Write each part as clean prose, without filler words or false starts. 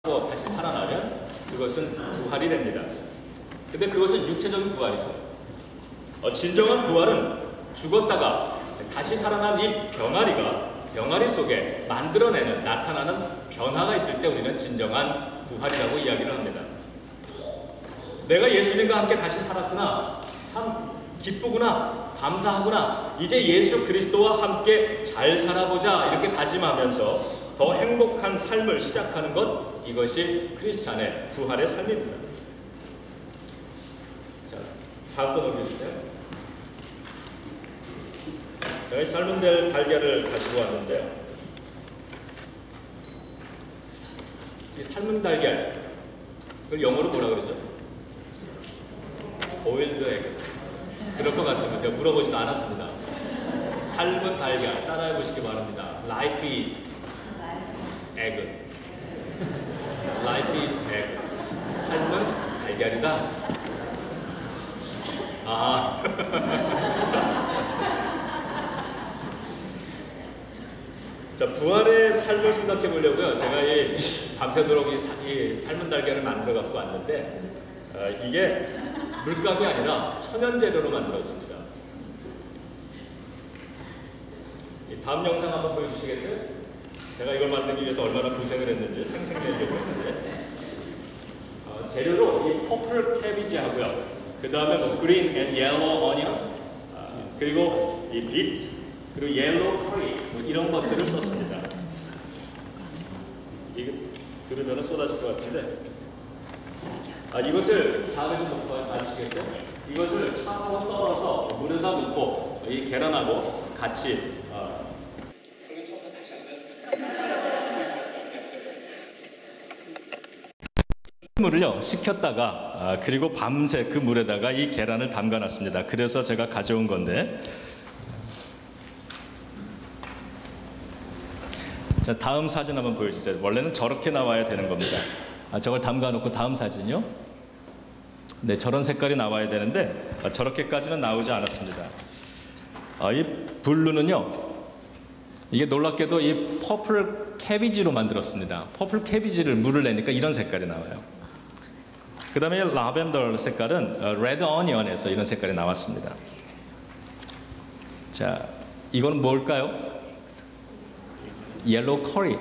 다시 살아나면 그것은 부활이 됩니다. 근데 그것은 육체적인 부활이죠. 진정한 부활은 죽었다가 다시 살아난 이 병아리 속에 만들어내는, 나타나는 변화가 있을 때 우리는 진정한 부활이라고 이야기를 합니다. 내가 예수님과 함께 다시 살았구나, 참 기쁘구나, 감사하구나, 이제 예수 그리스도와 함께 잘 살아보자, 이렇게 다짐하면서 더 행복한 삶을 시작하는 것, 이것이 크리스찬의 부활의 삶입니다. 자, 다음 거 넘겨주세요. 저희 삶은 달걀을 가지고 왔는데요. 이 삶은 달걀, 그걸 영어로 뭐라 그러죠? boiled egg. 그럴 것 같은 거 제가 물어보지도 않았습니다. 삶은 달걀, 따라해 보시기 바랍니다. Life is egg. Life is egg. 삶은 달걀이다. 아. 자, 부활의 삶을 생각해 보려고요. 제가 밤새도록 이 삶은 달걀을 만들어 갖고 왔는데, 이게 물감이 아니라 천연 재료로 만들었습니다. 다음 영상 한번 보여주시겠어요? 제가 이걸 만들기 위해서 얼마나 고생을 했는지 생생내려고 했는데, 재료로 이 퍼플 캐비지 하고요. 그 다음에 뭐 그린 앤 옐로우 어니언스, 그리고 이 비트, 그리고 옐로우 커리, 뭐 이런 것들을 썼습니다. 이거 들으면 쏟아질 것 같은데, 이것을 다음에 좀 봐주시겠어요? 이것을 차로 썰어서 물에다 넣고 이 계란하고 같이 성경 처음부터 다시 물을요 식혔다가 그리고 밤새 그 물에다가 이 계란을 담가놨습니다. 그래서 제가 가져온 건데, 자, 다음 사진 한번 보여주세요. 원래는 저렇게 나와야 되는 겁니다. 저걸 담가놓고 다음 사진이요. 네, 저런 색깔이 나와야 되는데 저렇게까지는 나오지 않았습니다. 이 블루는요, 이게 놀랍게도 이 퍼플 캐비지로 만들었습니다. 퍼플 캐비지를 물을 내니까 이런 색깔이 나와요. 그 다음에 라벤더 색깔은 레드 어니언에서 이런 색깔이 나왔습니다. 자, 이건 뭘까요? 옐로우 커리.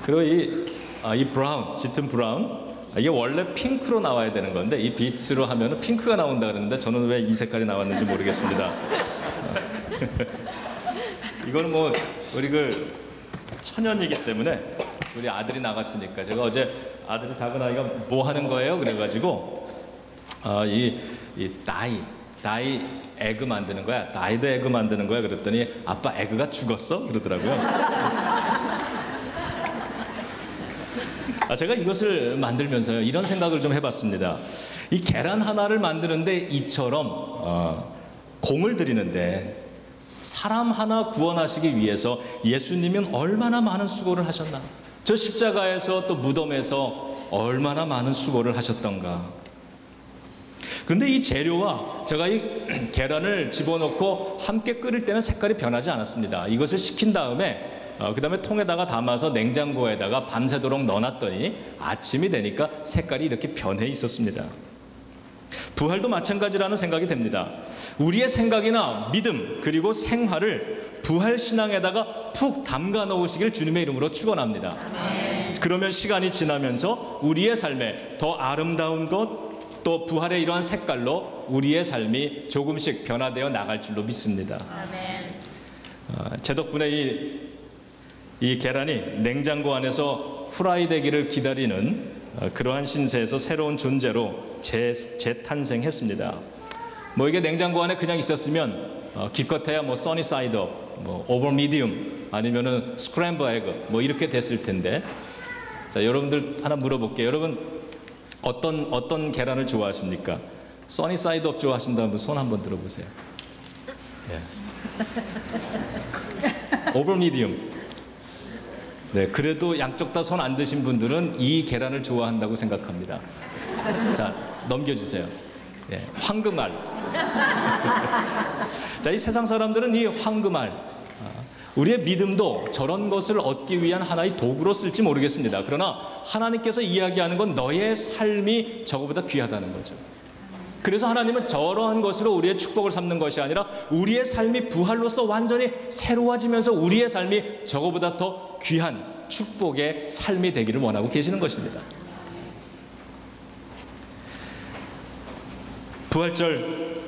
그리고 이 브라운, 짙은 브라운, 이게 원래 핑크로 나와야 되는 건데 이 비트로 하면은 핑크가 나온다 그랬는데 저는 왜 이 색깔이 나왔는지 모르겠습니다. 이거는 뭐 우리 그 천연이기 때문에 우리 아들이 나갔으니까, 제가 어제 아들이, 작은 아이가 뭐 하는 거예요? 그래가지고 이 다이 에그 만드는 거야, 다이드 에그 만드는 거야 그랬더니 아빠 에그가 죽었어? 그러더라고요. 제가 이것을 만들면서요 이런 생각을 좀 해봤습니다. 이 계란 하나를 만드는데 이처럼 공을 들이는데, 사람 하나 구원하시기 위해서 예수님은 얼마나 많은 수고를 하셨나, 저 십자가에서 또 무덤에서 얼마나 많은 수고를 하셨던가. 그런데 이 재료와 제가 이 계란을 집어넣고 함께 끓일 때는 색깔이 변하지 않았습니다. 이것을 식힌 다음에 그 다음에 통에다가 담아서 냉장고에다가 밤새도록 넣어놨더니 아침이 되니까 색깔이 이렇게 변해 있었습니다. 부활도 마찬가지라는 생각이 됩니다. 우리의 생각이나 믿음 그리고 생활을 부활 신앙에다가 푹 담가 놓으시길 주님의 이름으로 축원합니다. 그러면 시간이 지나면서 우리의 삶에 더 아름다운 것, 또 부활의 이러한 색깔로 우리의 삶이 조금씩 변화되어 나갈 줄로 믿습니다. 제 덕분에 이 계란이 냉장고 안에서 후라이 되기를 기다리는 그러한 신세에서 새로운 존재로 재탄생했습니다. 뭐 이게 냉장고 안에 그냥 있었으면 기껏해야 뭐 써니 사이드업, 뭐 오버 미디움, 아니면은 스크램블 에그 뭐 이렇게 됐을 텐데. 자, 여러분들 하나 물어볼게요. 여러분 어떤 계란을 좋아하십니까? 써니 사이드업 좋아하신다면 손 한번 들어보세요. 오버 미디움. 네, 그래도 양쪽 다 손 안 드신 분들은 이 계란을 좋아한다고 생각합니다. 자, 넘겨주세요. 황금알. 자, 이 세상 사람들은 이 황금알, 우리의 믿음도 저런 것을 얻기 위한 하나의 도구로 쓸지 모르겠습니다. 그러나 하나님께서 이야기하는 건 너의 삶이 저거보다 귀하다는 거죠. 그래서 하나님은 저러한 것으로 우리의 축복을 삼는 것이 아니라 우리의 삶이 부활로서 완전히 새로워지면서 우리의 삶이 저거보다 더 귀한 축복의 삶이 되기를 원하고 계시는 것입니다. 부활절,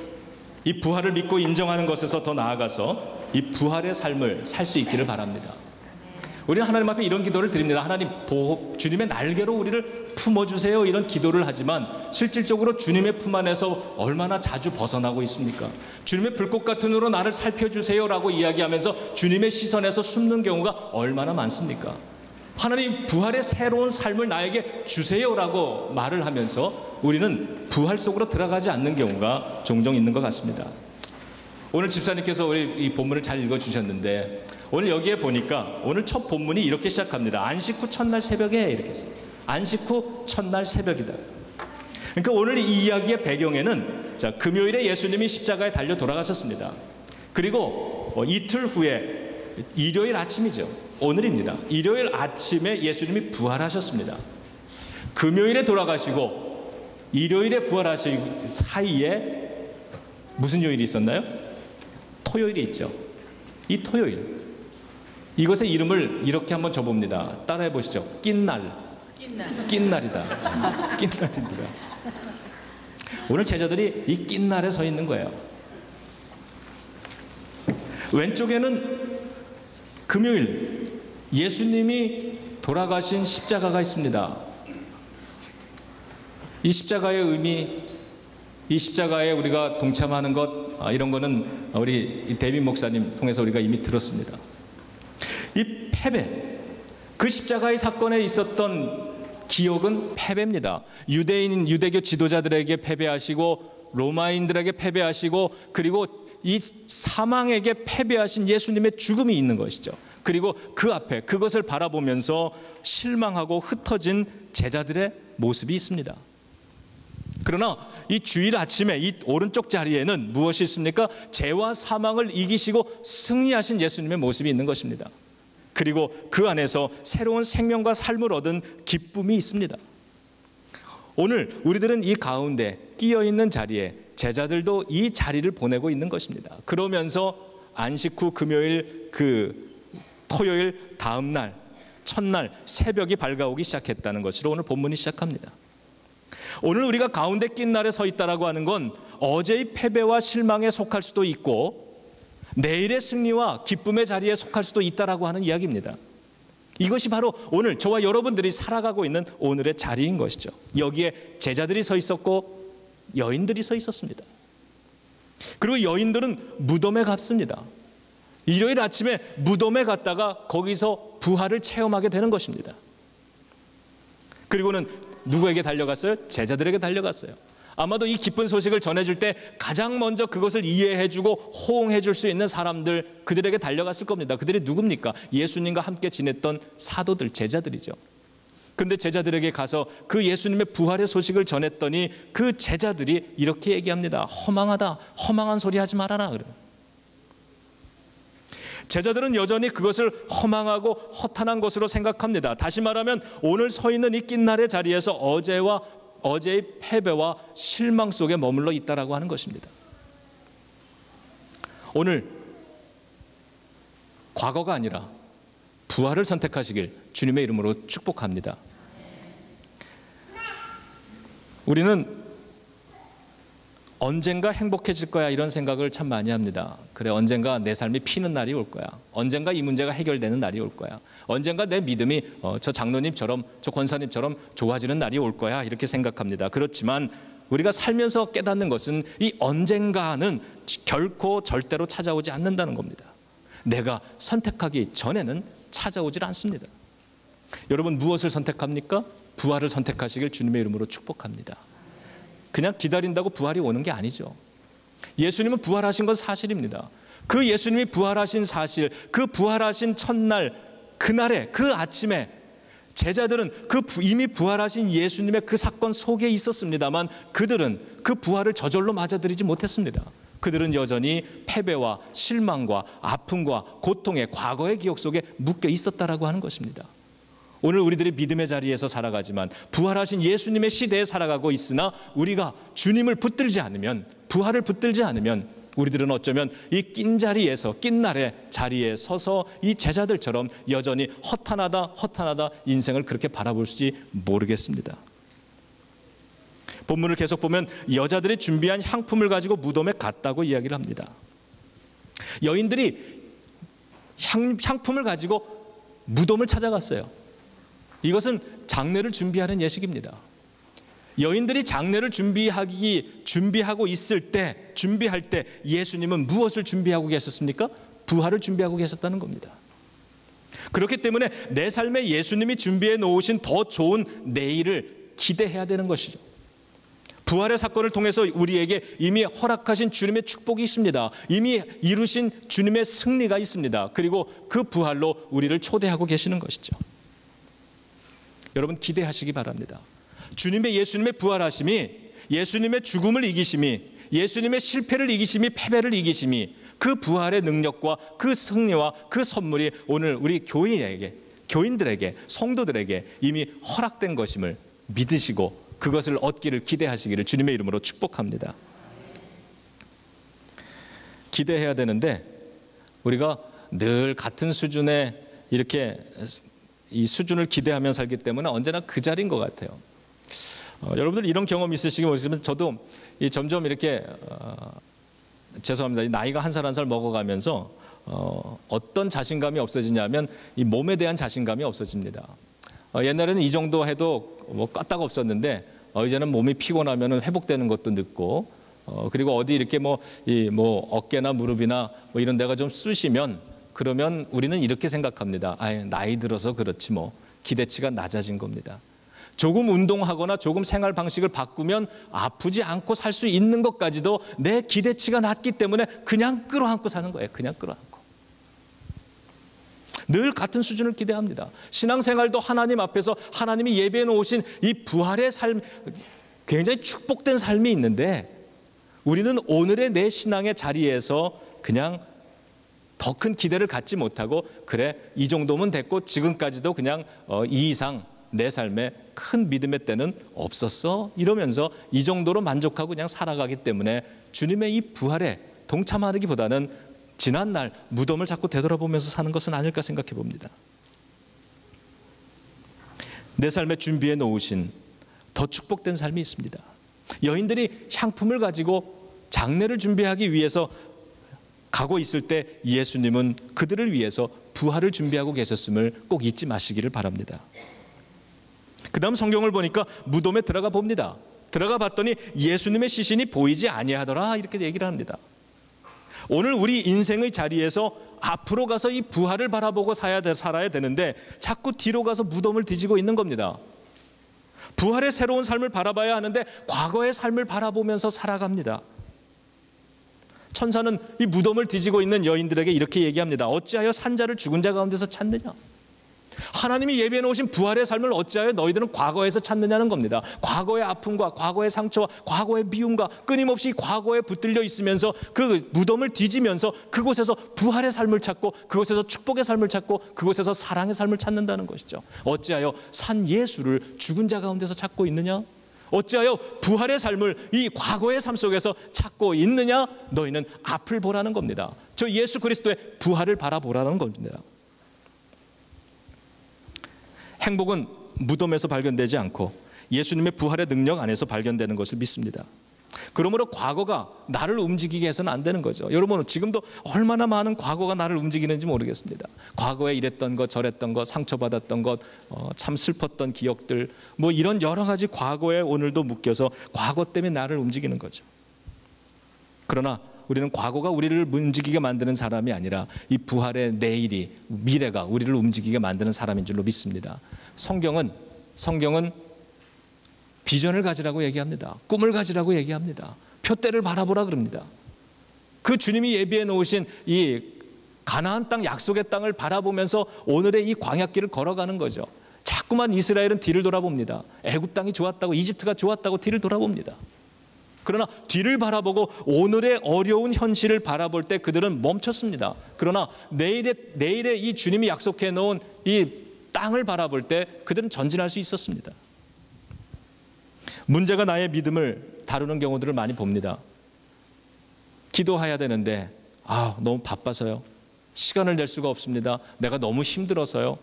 이 부활을 믿고 인정하는 것에서 더 나아가서 이 부활의 삶을 살 수 있기를 바랍니다. 우리는 하나님 앞에 이런 기도를 드립니다. 하나님, 주님의 날개로 우리를 품어주세요. 이런 기도를 하지만 실질적으로 주님의 품 안에서 얼마나 자주 벗어나고 있습니까? 주님의 불꽃 같은 눈으로 나를 살펴주세요 라고 이야기하면서 주님의 시선에서 숨는 경우가 얼마나 많습니까? 하나님, 부활의 새로운 삶을 나에게 주세요라고 말을 하면서 우리는 부활 속으로 들어가지 않는 경우가 종종 있는 것 같습니다. 오늘 집사님께서 우리 이 본문을 잘 읽어주셨는데 오늘 여기에 보니까 오늘 첫 본문이 이렇게 시작합니다. 안식 후 첫날 새벽에 이렇게 했어요. 안식 후 첫날 새벽이다. 그러니까 오늘 이 이야기의 배경에는 금요일에 예수님이 십자가에 달려 돌아가셨습니다. 그리고 이틀 후에 일요일 아침이죠. 오늘입니다. 일요일 아침에 예수님이 부활하셨습니다. 금요일에 돌아가시고 일요일에 부활하신 사이에 무슨 요일이 있었나요? 토요일이 있죠. 이 토요일, 이것의 이름을 이렇게 한번 줘봅니다. 따라해 보시죠. 낀날. 낀날이다. 낀날입니다. 오늘 제자들이 이 낀날에 서 있는 거예요. 왼쪽에는 금요일 예수님이 돌아가신 십자가가 있습니다. 이 십자가의 의미, 이 십자가에 우리가 동참하는 것, 이런 거는 우리 데빈 목사님 통해서 우리가 이미 들었습니다. 이 패배, 그 십자가의 사건에 있었던 기억은 패배입니다. 유대교 지도자들에게 패배하시고 로마인들에게 패배하시고 그리고 이 사망에게 패배하신 예수님의 죽음이 있는 것이죠. 그리고 그 앞에 그것을 바라보면서 실망하고 흩어진 제자들의 모습이 있습니다. 그러나 이 주일 아침에 이 오른쪽 자리에는 무엇이 있습니까? 죄와 사망을 이기시고 승리하신 예수님의 모습이 있는 것입니다. 그리고 그 안에서 새로운 생명과 삶을 얻은 기쁨이 있습니다. 오늘 우리들은 이 가운데 끼어 있는 자리에 제자들도 이 자리를 보내고 있는 것입니다. 그러면서 안식 후 금요일, 토요일 다음 날, 첫날 새벽이 밝아오기 시작했다는 것으로 오늘 본문이 시작합니다. 오늘 우리가 가운데 낀 날에 서 있다라고 하는 건 어제의 패배와 실망에 속할 수도 있고 내일의 승리와 기쁨의 자리에 속할 수도 있다라고 하는 이야기입니다. 이것이 바로 오늘 저와 여러분들이 살아가고 있는 오늘의 자리인 것이죠. 여기에 제자들이 서 있었고 여인들이 서 있었습니다. 그리고 여인들은 무덤에 갔습니다. 일요일 아침에 무덤에 갔다가 거기서 부활을 체험하게 되는 것입니다. 그리고는 누구에게 달려갔어요? 제자들에게 달려갔어요. 아마도 이 기쁜 소식을 전해줄 때 가장 먼저 그것을 이해해주고 호응해줄 수 있는 사람들, 그들에게 달려갔을 겁니다. 그들이 누굽니까? 예수님과 함께 지냈던 사도들, 제자들이죠. 그런데 제자들에게 가서 그 예수님의 부활의 소식을 전했더니 그 제자들이 이렇게 얘기합니다. 허망하다. 허망한 소리 하지 말아라. 그래요. 제자들은 여전히 그것을 허망하고 허탄한 것으로 생각합니다. 다시 말하면 오늘 서 있는 이 낀날의 자리에서 어제의 패배와 실망 속에 머물러 있다라고 하는 것입니다. 오늘 과거가 아니라 부활을 선택하시길 주님의 이름으로 축복합니다. 우리는 언젠가 행복해질 거야 이런 생각을 참 많이 합니다. 그래, 언젠가 내 삶이 피는 날이 올 거야. 언젠가 이 문제가 해결되는 날이 올 거야. 언젠가 내 믿음이 저 장로님처럼 저 권사님처럼 좋아지는 날이 올 거야 이렇게 생각합니다. 그렇지만 우리가 살면서 깨닫는 것은 이 언젠가는 결코 절대로 찾아오지 않는다는 겁니다. 내가 선택하기 전에는 찾아오질 않습니다. 여러분 무엇을 선택합니까? 부활을 선택하시길 주님의 이름으로 축복합니다. 그냥 기다린다고 부활이 오는 게 아니죠. 예수님은 부활하신 건 사실입니다. 그 예수님이 부활하신 사실, 그 부활하신 첫날, 그날에 그 아침에 제자들은 이미 부활하신 예수님의 그 사건 속에 있었습니다만 그들은 그 부활을 저절로 맞아들이지 못했습니다. 그들은 여전히 패배와 실망과 아픔과 고통의 과거의 기억 속에 묶여 있었다라고 하는 것입니다. 오늘 우리들이 믿음의 자리에서 살아가지만 부활하신 예수님의 시대에 살아가고 있으나 우리가 주님을 붙들지 않으면, 부활을 붙들지 않으면 우리들은 어쩌면 이 낀 자리에서, 낀 날의 자리에 서서 이 제자들처럼 여전히 허탄하다 인생을 그렇게 바라볼지 모르겠습니다. 본문을 계속 보면 여자들이 준비한 향품을 가지고 무덤에 갔다고 이야기를 합니다. 여인들이 향품을 가지고 무덤을 찾아갔어요. 이것은 장례를 준비하는 예식입니다. 여인들이 장례를 준비하고 준비할 때 예수님은 무엇을 준비하고 계셨습니까? 부활을 준비하고 계셨다는 겁니다. 그렇기 때문에 내 삶에 예수님이 준비해 놓으신 더 좋은 내일을 기대해야 되는 것이죠. 부활의 사건을 통해서 우리에게 이미 허락하신 주님의 축복이 있습니다. 이미 이루신 주님의 승리가 있습니다. 그리고 그 부활로 우리를 초대하고 계시는 것이죠. 여러분 기대하시기 바랍니다. 예수님의 부활하심이, 예수님의 죽음을 이기심이, 예수님의 실패를 이기심이, 패배를 이기심이, 그 부활의 능력과 그 승리와 그 선물이 오늘 우리 교인들에게, 성도들에게 이미 허락된 것임을 믿으시고 그것을 얻기를 기대하시기를 주님의 이름으로 축복합니다. 기대해야 되는데 우리가 늘 같은 수준의 이렇게 이 수준을 기대하며 살기 때문에 언제나 그 자리인 것 같아요. 여러분들 이런 경험 있으시기 모르겠지만 저도 점점 이렇게 죄송합니다. 나이가 한 살 한 살 먹어가면서 어떤 자신감이 없어지냐면 이 몸에 대한 자신감이 없어집니다. 옛날에는 이 정도 해도 뭐 까딱 없었는데 이제는 몸이 피곤하면 회복되는 것도 늦고 그리고 어디 이렇게 뭐 어깨나 무릎이나 뭐 이런 데가 좀 쑤시면 그러면 우리는 이렇게 생각합니다. 나이 들어서 그렇지 뭐 기대치가 낮아진 겁니다. 조금 운동하거나 조금 생활 방식을 바꾸면 아프지 않고 살 수 있는 것까지도 내 기대치가 낮기 때문에 그냥 끌어안고 사는 거예요. 그냥 끌어안고. 늘 같은 수준을 기대합니다. 신앙생활도 하나님 앞에서 하나님이 예배해 놓으신 이 부활의 삶, 굉장히 축복된 삶이 있는데 우리는 오늘의 내 신앙의 자리에서 그냥 더 큰 기대를 갖지 못하고 그래 이 정도면 됐고 지금까지도 그냥 이 이상 내 삶에 큰 믿음의 때는 없었어 이러면서 이 정도로 만족하고 그냥 살아가기 때문에 주님의 이 부활에 동참하기보다는 지난날 무덤을 자꾸 되돌아보면서 사는 것은 아닐까 생각해 봅니다. 내 삶에 준비해 놓으신 더 축복된 삶이 있습니다. 여인들이 향품을 가지고 장례를 준비하기 위해서 가고 있을 때 예수님은 그들을 위해서 부활을 준비하고 계셨음을 꼭 잊지 마시기를 바랍니다. 그 다음 성경을 보니까 무덤에 들어가 봅니다. 들어가 봤더니 예수님의 시신이 보이지 아니하더라 이렇게 얘기를 합니다. 오늘 우리 인생의 자리에서 앞으로 가서 이 부활을 바라보고 살아야 되는데 자꾸 뒤로 가서 무덤을 뒤지고 있는 겁니다. 부활의 새로운 삶을 바라봐야 하는데 과거의 삶을 바라보면서 살아갑니다. 천사는 이 무덤을 뒤지고 있는 여인들에게 이렇게 얘기합니다. 어찌하여 산자를 죽은 자 가운데서 찾느냐? 하나님이 예비해 놓으신 부활의 삶을 어찌하여 너희들은 과거에서 찾느냐는 겁니다. 과거의 아픔과 과거의 상처와 과거의 미움과 끊임없이 과거에 붙들려 있으면서 그 무덤을 뒤지면서 그곳에서 부활의 삶을 찾고 그곳에서 축복의 삶을 찾고 그곳에서 사랑의 삶을 찾는다는 것이죠. 어찌하여 산 예수를 죽은 자 가운데서 찾고 있느냐? 어찌하여 부활의 삶을 이 과거의 삶 속에서 찾고 있느냐? 너희는 앞을 보라는 겁니다. 저 예수 그리스도의 부활을 바라보라는 겁니다. 행복은 무덤에서 발견되지 않고 예수님의 부활의 능력 안에서 발견되는 것을 믿습니다. 그러므로 과거가 나를 움직이게 해서는 안 되는 거죠. 여러분은 지금도 얼마나 많은 과거가 나를 움직이는지 모르겠습니다. 과거에 이랬던 것 저랬던 것 상처받았던 것 참 슬펐던 기억들 뭐 이런 여러 가지 과거에 오늘도 묶여서 과거 때문에 나를 움직이는 거죠. 그러나 우리는 과거가 우리를 움직이게 만드는 사람이 아니라 이 부활의 내일이 미래가 우리를 움직이게 만드는 사람인 줄로 믿습니다. 성경은 비전을 가지라고 얘기합니다. 꿈을 가지라고 얘기합니다. 표대를 바라보라 그럽니다. 그 주님이 예비해 놓으신 이 가나안 땅 약속의 땅을 바라보면서 오늘의 이 광야길을 걸어가는 거죠. 자꾸만 이스라엘은 뒤를 돌아봅니다. 애굽 땅이 좋았다고 이집트가 좋았다고 뒤를 돌아봅니다. 그러나 뒤를 바라보고 오늘의 어려운 현실을 바라볼 때 그들은 멈췄습니다. 그러나 내일의 이 주님이 약속해 놓은 이 땅을 바라볼 때 그들은 전진할 수 있었습니다. 문제가 나의 믿음을 다루는 경우들을 많이 봅니다. 기도해야 되는데 너무 바빠서요. 시간을 낼 수가 없습니다. 내가 너무 힘들어서요.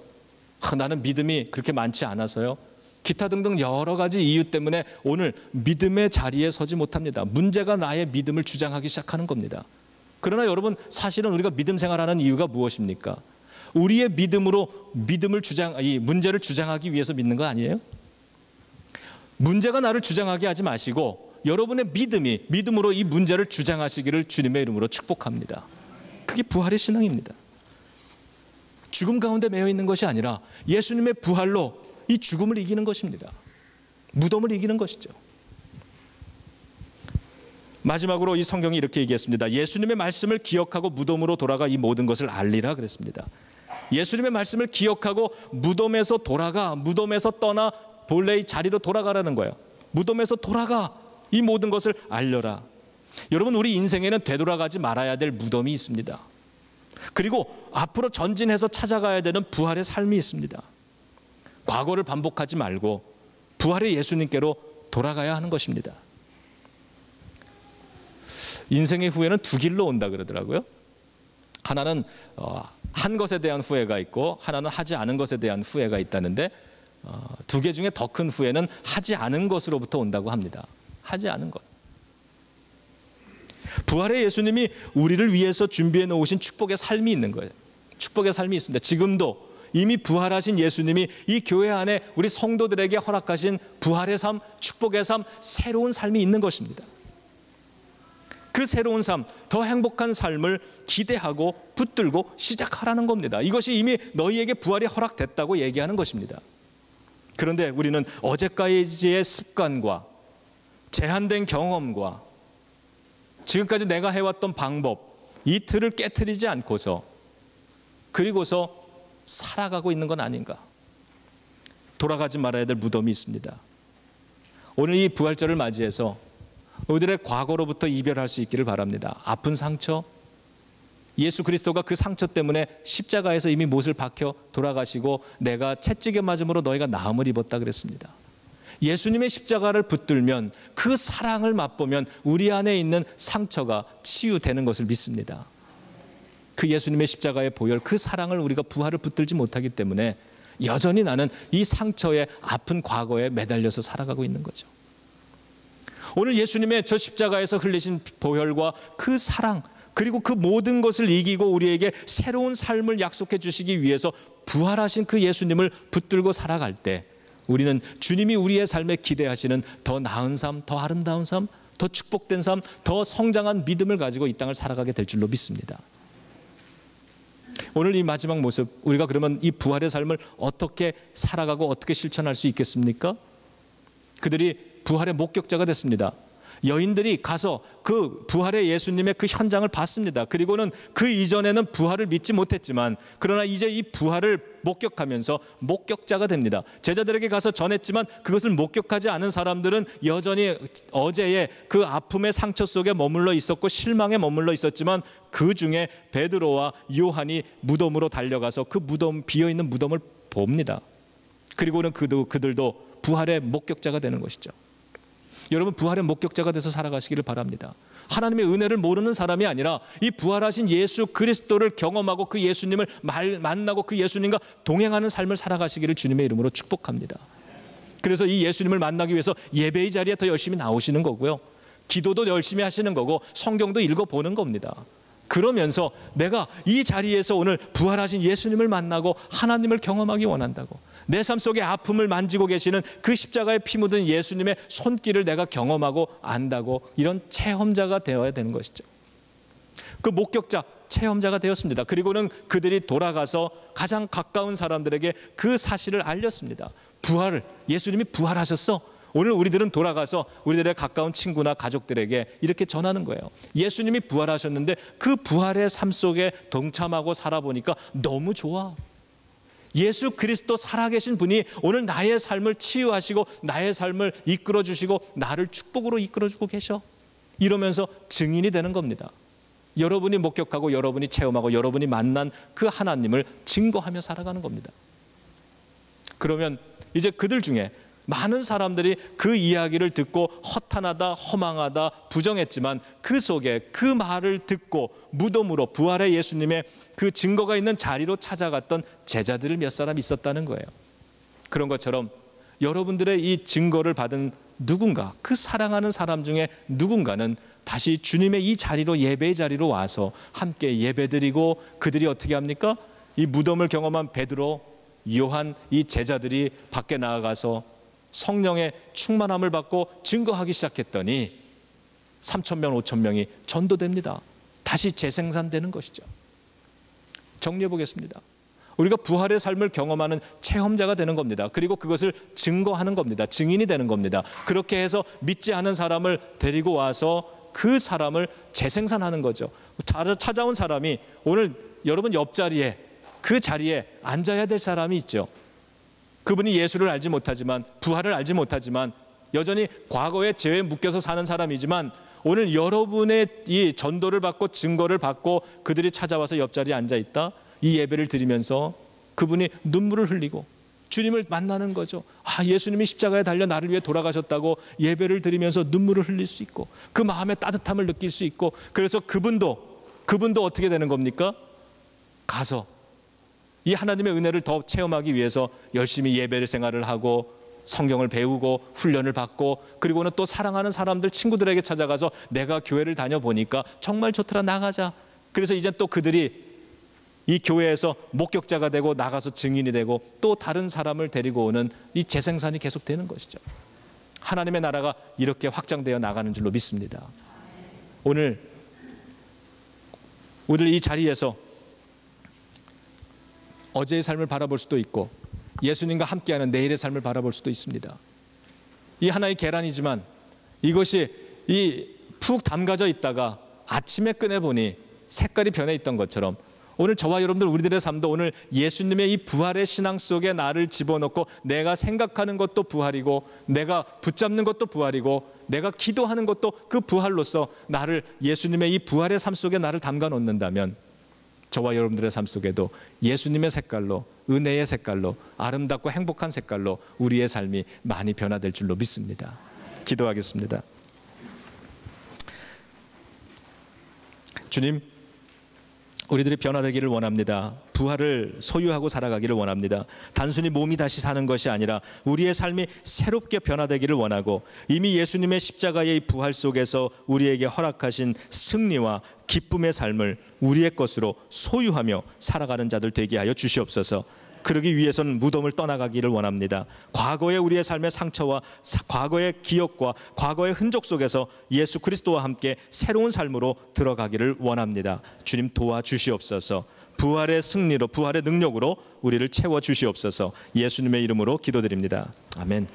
나는 믿음이 그렇게 많지 않아서요. 기타 등등 여러 가지 이유 때문에 오늘 믿음의 자리에 서지 못합니다. 문제가 나의 믿음을 주장하기 시작하는 겁니다. 그러나 여러분, 사실은 우리가 믿음 생활하는 이유가 무엇입니까? 우리의 믿음으로 이 문제를 주장하기 위해서 믿는 거 아니에요? 문제가 나를 주장하게 하지 마시고 여러분의 믿음으로 이 문제를 주장하시기를 주님의 이름으로 축복합니다. 그게 부활의 신앙입니다. 죽음 가운데 매여 있는 것이 아니라 예수님의 부활로 이 죽음을 이기는 것입니다. 무덤을 이기는 것이죠. 마지막으로 이 성경이 이렇게 얘기했습니다. 예수님의 말씀을 기억하고 무덤으로 돌아가 이 모든 것을 알리라 그랬습니다. 예수님의 말씀을 기억하고 무덤에서 떠나 본래의 자리로 돌아가라는 거예요. 무덤에서 돌아가 이 모든 것을 알려라. 여러분, 우리 인생에는 되돌아가지 말아야 될 무덤이 있습니다. 그리고 앞으로 전진해서 찾아가야 되는 부활의 삶이 있습니다. 과거를 반복하지 말고 부활의 예수님께로 돌아가야 하는 것입니다. 인생의 후회는 두 길로 온다 그러더라고요. 하나는 한 것에 대한 후회가 있고 하나는 하지 않은 것에 대한 후회가 있다는데 두 개 중에 더 큰 후회는 하지 않은 것으로부터 온다고 합니다. 하지 않은 것. 부활의 예수님이 우리를 위해서 준비해 놓으신 축복의 삶이 있는 거예요. 축복의 삶이 있습니다. 지금도 이미 부활하신 예수님이 이 교회 안에 우리 성도들에게 허락하신 부활의 삶, 축복의 삶, 새로운 삶이 있는 것입니다. 그 새로운 삶, 더 행복한 삶을 기대하고 붙들고 시작하라는 겁니다. 이것이 이미 너희에게 부활이 허락됐다고 얘기하는 것입니다. 그런데 우리는 어제까지의 습관과 제한된 경험과 지금까지 내가 해왔던 방법, 이 틀을 깨트리지 않고서 그리고서 살아가고 있는 건 아닌가. 돌아가지 말아야 될 무덤이 있습니다. 오늘 이 부활절을 맞이해서 우리들의 과거로부터 이별할 수 있기를 바랍니다. 아픈 상처, 예수 그리스도가 그 상처 때문에 십자가에서 이미 못을 박혀 돌아가시고 내가 채찍에 맞음으로 너희가 나음을 입었다 그랬습니다. 예수님의 십자가를 붙들면 그 사랑을 맛보면 우리 안에 있는 상처가 치유되는 것을 믿습니다. 그 예수님의 십자가의 보혈, 그 사랑을 우리가 부활을 붙들지 못하기 때문에 여전히 나는 이 상처의 아픈 과거에 매달려서 살아가고 있는 거죠. 오늘 예수님의 저 십자가에서 흘리신 보혈과 그 사랑, 그리고 그 모든 것을 이기고 우리에게 새로운 삶을 약속해 주시기 위해서 부활하신 그 예수님을 붙들고 살아갈 때 우리는 주님이 우리의 삶에 기대하시는 더 나은 삶, 더 아름다운 삶, 더 축복된 삶, 더 성장한 믿음을 가지고 이 땅을 살아가게 될 줄로 믿습니다. 오늘 이 마지막 모습, 우리가 그러면 이 부활의 삶을 어떻게 살아가고 어떻게 실천할 수 있겠습니까? 그들이 부활의 목격자가 됐습니다. 여인들이 가서 그 부활의 예수님의 그 현장을 봤습니다. 그리고는 그 이전에는 부활을 믿지 못했지만 그러나 이제 이 부활을 목격하면서 목격자가 됩니다. 제자들에게 가서 전했지만 그것을 목격하지 않은 사람들은 여전히 어제의 그 아픔의 상처 속에 머물러 있었고 실망에 머물러 있었지만 그 중에 베드로와 요한이 무덤으로 달려가서 그 무덤, 비어있는 무덤을 봅니다. 그리고는 그들도 부활의 목격자가 되는 것이죠. 여러분, 부활의 목격자가 돼서 살아가시기를 바랍니다. 하나님의 은혜를 모르는 사람이 아니라 이 부활하신 예수 그리스도를 경험하고 그 예수님을 만나고 그 예수님과 동행하는 삶을 살아가시기를 주님의 이름으로 축복합니다. 그래서 이 예수님을 만나기 위해서 예배의 자리에 더 열심히 나오시는 거고요. 기도도 열심히 하시는 거고 성경도 읽어보는 겁니다. 그러면서 내가 이 자리에서 오늘 부활하신 예수님을 만나고 하나님을 경험하기 원한다고, 내 삶 속에 아픔을 만지고 계시는 그 십자가에 피 묻은 예수님의 손길을 내가 경험하고 안다고, 이런 체험자가 되어야 되는 것이죠. 그 목격자, 체험자가 되었습니다. 그리고는 그들이 돌아가서 가장 가까운 사람들에게 그 사실을 알렸습니다. 예수님이 부활하셨어. 오늘 우리들은 돌아가서 우리들의 가까운 친구나 가족들에게 이렇게 전하는 거예요. 예수님이 부활하셨는데 그 부활의 삶 속에 동참하고 살아보니까 너무 좋아. 예수 그리스도 살아계신 분이 오늘 나의 삶을 치유하시고 나의 삶을 이끌어주시고 나를 축복으로 이끌어주고 계셔. 이러면서 증인이 되는 겁니다. 여러분이 목격하고 여러분이 체험하고 여러분이 만난 그 하나님을 증거하며 살아가는 겁니다. 그러면 이제 그들 중에 많은 사람들이 그 이야기를 듣고 허탄하다, 허망하다, 부정했지만 그 속에 그 말을 듣고 무덤으로 부활의 예수님의 그 증거가 있는 자리로 찾아갔던 제자들을 몇 사람 있었다는 거예요. 그런 것처럼 여러분들의 이 증거를 받은 누군가, 그 사랑하는 사람 중에 누군가는 다시 주님의 이 자리로, 예배의 자리로 와서 함께 예배드리고, 그들이 어떻게 합니까? 이 무덤을 경험한 베드로, 요한, 이 제자들이 밖에 나아가서 성령의 충만함을 받고 증거하기 시작했더니 3,000명, 5,000명이 전도됩니다. 다시 재생산되는 것이죠. 정리해 보겠습니다. 우리가 부활의 삶을 경험하는 체험자가 되는 겁니다. 그리고 그것을 증거하는 겁니다. 증인이 되는 겁니다. 그렇게 해서 믿지 않은 사람을 데리고 와서 그 사람을 재생산하는 거죠. 찾아온 사람이 오늘 여러분 옆자리에, 그 자리에 앉아야 될 사람이 있죠. 그분이 예수를 알지 못하지만, 부활을 알지 못하지만, 여전히 과거의 죄에 묶여서 사는 사람이지만, 오늘 여러분의 이 전도를 받고 증거를 받고 그들이 찾아와서 옆자리에 앉아있다, 이 예배를 드리면서 그분이 눈물을 흘리고 주님을 만나는 거죠. 예수님이 십자가에 달려 나를 위해 돌아가셨다고 예배를 드리면서 눈물을 흘릴 수 있고, 그 마음의 따뜻함을 느낄 수 있고, 그래서 그분도 어떻게 되는 겁니까? 가서 이 하나님의 은혜를 더 체험하기 위해서 열심히 예배를 생활을 하고 성경을 배우고 훈련을 받고, 그리고는 또 사랑하는 사람들, 친구들에게 찾아가서 내가 교회를 다녀보니까 정말 좋더라, 나가자. 그래서 이제 또 그들이 이 교회에서 목격자가 되고 나가서 증인이 되고 또 다른 사람을 데리고 오는 이 재생산이 계속되는 것이죠. 하나님의 나라가 이렇게 확장되어 나가는 줄로 믿습니다. 오늘 우리 이 자리에서 어제의 삶을 바라볼 수도 있고 예수님과 함께하는 내일의 삶을 바라볼 수도 있습니다. 이 하나의 계란이지만 이것이 이 푹 담가져 있다가 아침에 꺼내보니 색깔이 변해 있던 것처럼, 오늘 저와 여러분들, 우리들의 삶도 오늘 예수님의 이 부활의 신앙 속에 나를 집어넣고 내가 생각하는 것도 부활이고, 내가 붙잡는 것도 부활이고, 내가 기도하는 것도 그 부활로서 나를, 예수님의 이 부활의 삶 속에 나를 담가 놓는다면 저와 여러분들의 삶 속에도 예수님의 색깔로, 은혜의 색깔로, 아름답고 행복한 색깔로 우리의 삶이 많이 변화될 줄로 믿습니다. 기도하겠습니다. 주님, 우리들이 변화되기를 원합니다. 부활을 소유하고 살아가기를 원합니다. 단순히 몸이 다시 사는 것이 아니라 우리의 삶이 새롭게 변화되기를 원하고, 이미 예수님의 십자가의 부활 속에서 우리에게 허락하신 승리와 기쁨의 삶을 우리의 것으로 소유하며 살아가는 자들 되게 하여 주시옵소서. 그러기 위해서는 무덤을 떠나가기를 원합니다. 과거의 우리의 삶의 상처와 과거의 기억과 과거의 흔적 속에서 예수 그리스도와 함께 새로운 삶으로 들어가기를 원합니다. 주님 도와주시옵소서. 부활의 승리로, 부활의 능력으로 우리를 채워주시옵소서. 예수님의 이름으로 기도드립니다. 아멘.